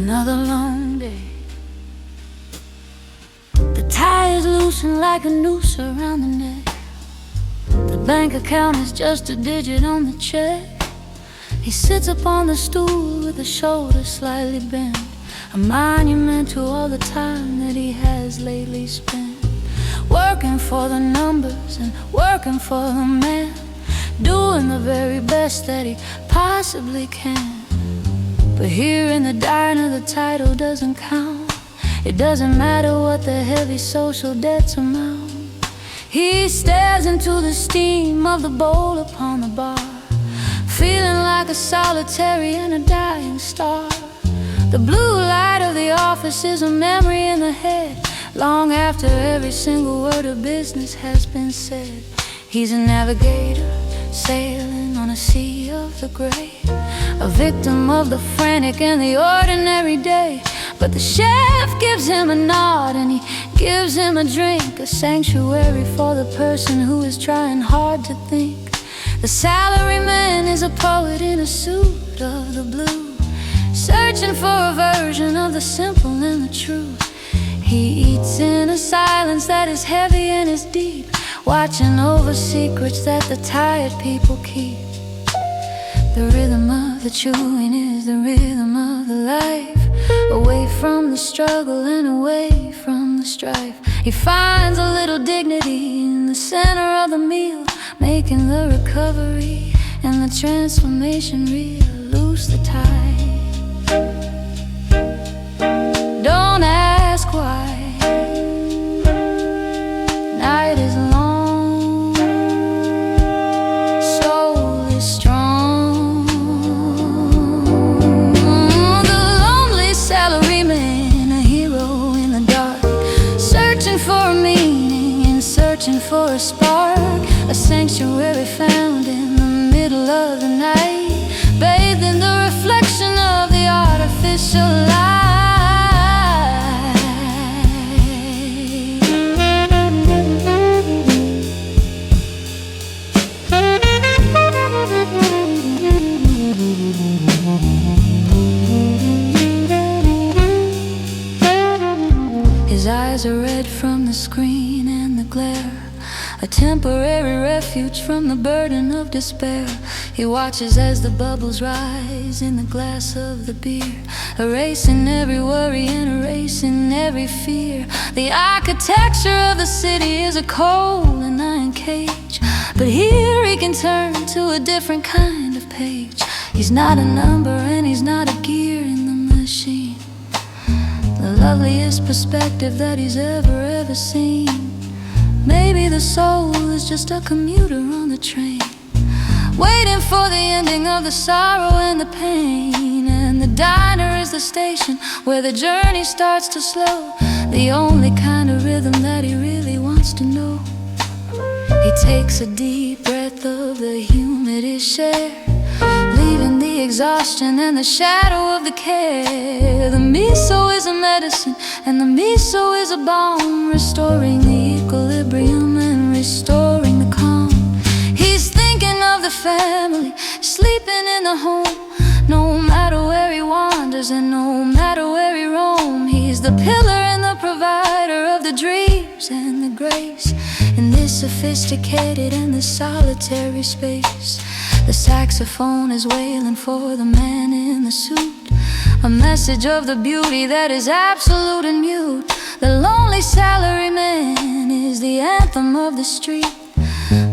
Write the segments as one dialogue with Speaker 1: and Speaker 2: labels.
Speaker 1: Another long day. The tie is loosened like a noose around the neck. The bank account is just a digit on the check. He sits upon the stool with the shoulders slightly bent, a monument to all the time that he has lately spent, working for the numbers and working for the man, doing the very best that he possibly can. But here in the diner the title doesn't count. It doesn't matter what the heavy social debts amount. He stares into the steam of the bowl upon the bar, feeling like a solitary and a dying star. The blue light of the office is a memory in the head, long after every single word of business has been said. He's a navigator, sailing on a sea of the gray, a victim of the frantic and the ordinary day. But the chef gives him a nod and he gives him a drink, a sanctuary for the person who is trying hard to think. The salaryman is a poet in a suit of the blue, searching for a version of the simple and the true. He eats in a silence that is heavy and is deep, watching over secrets that the tired people keep. The rhythm of the chewing is the rhythm of the life, away from the struggle and away from the strife. He finds a little dignity in the center of the meal, making the recovery and the transformation real. Loose the tie. Don't ask why. Night is long, soul is strong. The lonely salaryman, a hero in the dark, searching for a meaning and searching for a spark, a sanctuary found in the middle of the night, bathed in the reflection of the artificial light. His eyes are red from the screen and the glare, a temporary refuge from the burden of despair. He watches as the bubbles rise in the glass of the beer, erasing every worry and erasing every fear. The architecture of the city is a cold and iron cage, but here he can turn to a different kind of page. He's not a number and he's not a gear in the machine, the loveliest perspective that he's ever seen. Maybe the soul is just a commuter on the train, waiting for the ending of the sorrow and the pain. And the diner is the station where the journey starts to slow, the only kind of rhythm that he really wants to know. He takes a deep breath of the humidity air, leaving the exhaustion and the shadow of the care. The miso is a medicine and the miso is a balm, restoring the equilibrium and restoring the calm. He's thinking of the family, sleeping in the home, no matter where he wanders and no matter where he roams. He's the pillar and the provider of the dreams and the grace in this sophisticated and this solitary space. The saxophone is wailing for the man in the suit, a message of the beauty that is absolute and mute. The lonely salaryman is the anthem of the street,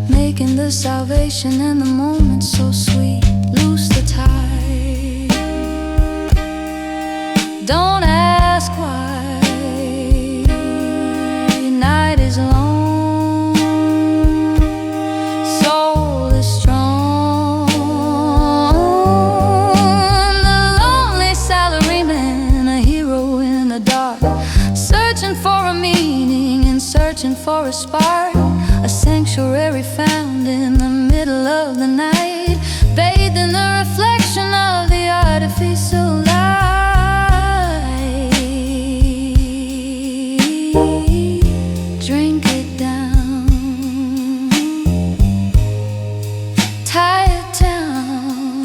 Speaker 1: making the salvation and the moment so sweet. Loose the tie. Don't ask why. Night is long, soul is strong. The lonely salaryman, a hero in the dark, searching for a meaning and searching for a spark, a sanctuary found in the middle of the night, bathed in the reflection of the artificial light. Drink it down, tie it down.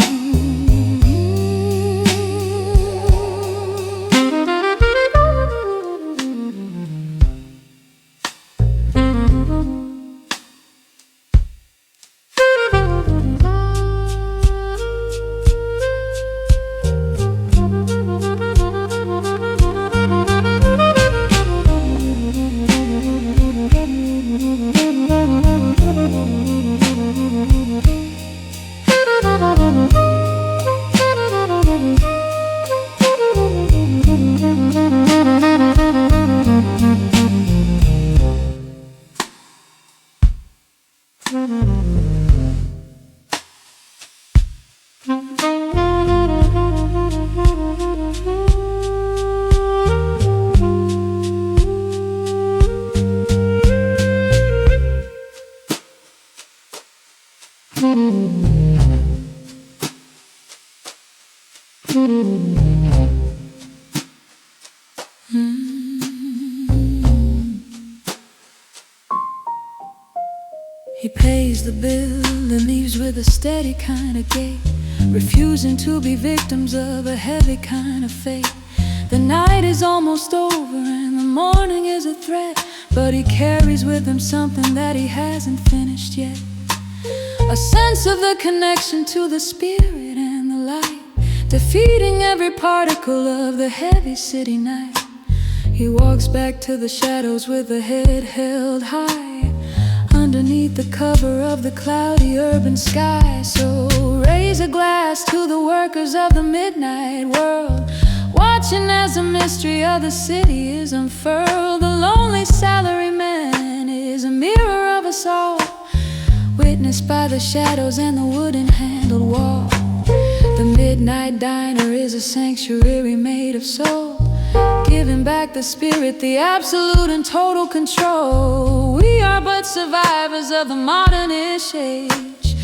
Speaker 1: He pays the bill and leaves with a steady kind of gait, refusing to be victims of a heavy kind of fate. The night is almost over and the morning is a threat, but he carries with him something that he hasn't finished yet. A sense of the connection to the spirit and the light, defeating every particle of the heavy city night. He walks back to the shadows with a head held high, underneath the cover of the cloudy urban sky. So raise a glass to the workers of the midnight world, watching as the mystery of the city is unfurled. The lonely salaryman is a mirror of us all, witnessed by the shadows and the wooden handled wall. The midnight diner is a sanctuary made of soul, giving back the spirit, the absolute and total control. We are but survivors of the modern-ish age,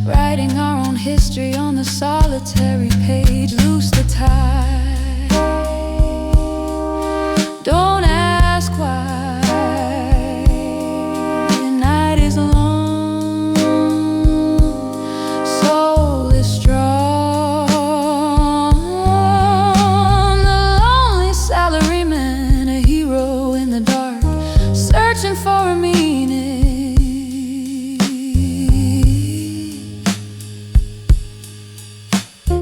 Speaker 1: writing our own history on the solitary